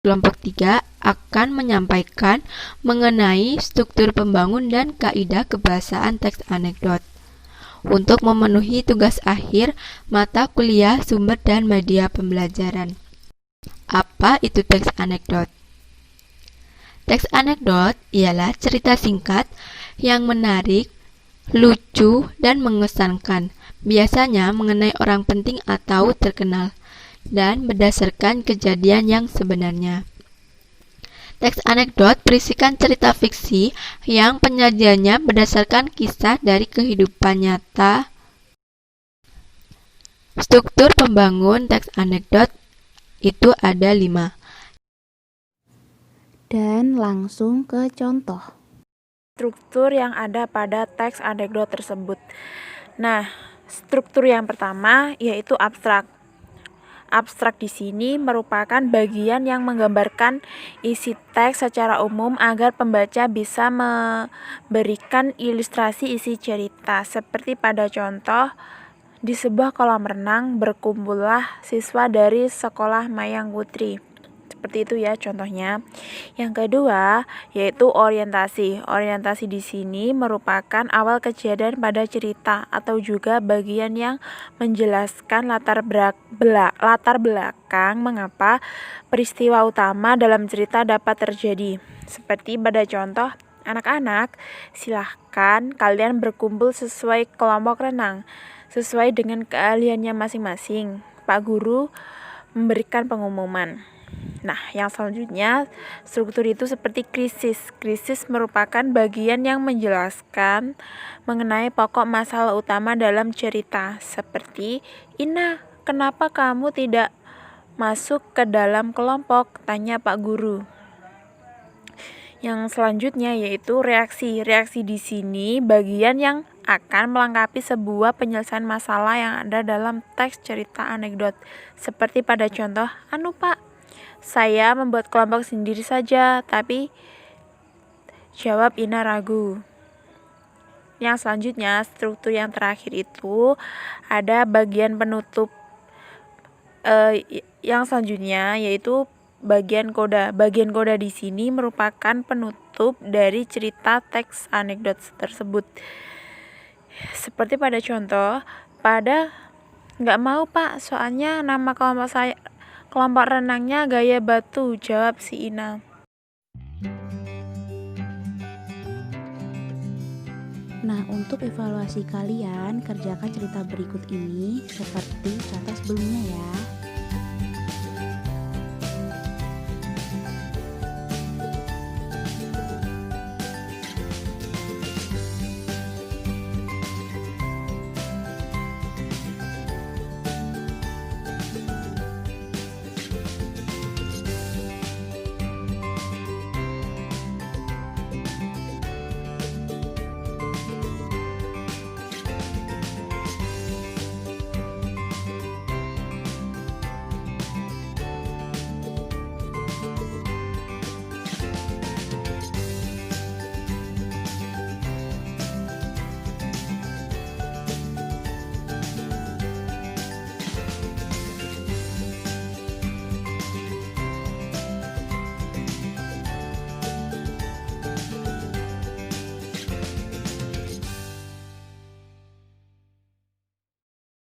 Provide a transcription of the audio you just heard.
Kelompok 3 akan menyampaikan mengenai struktur pembangun dan kaidah kebahasaan teks anekdot. Untuk memenuhi tugas akhir mata kuliah sumber dan media pembelajaran. Apa itu teks anekdot? Teks anekdot ialah cerita singkat yang menarik, lucu, dan mengesankan, biasanya mengenai orang penting atau terkenal, dan berdasarkan kejadian yang sebenarnya. Teks anekdot berisikan cerita fiksi yang penyajiannya berdasarkan kisah dari kehidupan nyata. Struktur pembangun teks anekdot itu ada 5. Dan langsung ke contoh. Struktur yang ada pada teks anekdot tersebut. Nah, struktur yang pertama yaitu abstrak. Abstrak di sini merupakan bagian yang menggambarkan isi teks secara umum agar pembaca bisa memberikan ilustrasi isi cerita. Seperti pada contoh, di sebuah kolam renang berkumpullah siswa dari sekolah Mayang Putri. Seperti itu ya contohnya. Yang kedua yaitu orientasi. Orientasi di sini merupakan awal kejadian pada cerita atau juga bagian yang menjelaskan latar belakang mengapa peristiwa utama dalam cerita dapat terjadi. Seperti pada contoh, anak-anak, silahkan kalian berkumpul sesuai kelompok renang, sesuai dengan keahliannya masing-masing. Pak Guru memberikan pengumuman. Nah, yang selanjutnya, struktur itu seperti krisis. Krisis merupakan bagian yang menjelaskan mengenai pokok masalah utama dalam cerita. Seperti, Ina, kenapa kamu tidak masuk ke dalam kelompok? Tanya Pak Guru. Yang selanjutnya yaitu reaksi. Reaksi di sini bagian yang akan melengkapi sebuah penyelesaian masalah yang ada dalam teks cerita anekdot. Seperti pada contoh, anu Pak, saya membuat kelompok sendiri saja, tapi jawab Ina ragu. Yang selanjutnya, struktur yang terakhir itu ada bagian penutup. Yang selanjutnya yaitu bagian koda. Bagian koda di sini merupakan penutup dari cerita teks anekdot tersebut. Seperti pada contoh, pada nggak mau Pak, soalnya nama kelompok renangnya Gaya Batu, jawab si Ina. Nah, untuk evaluasi kalian, kerjakan cerita berikut ini seperti kata sebelumnya ya.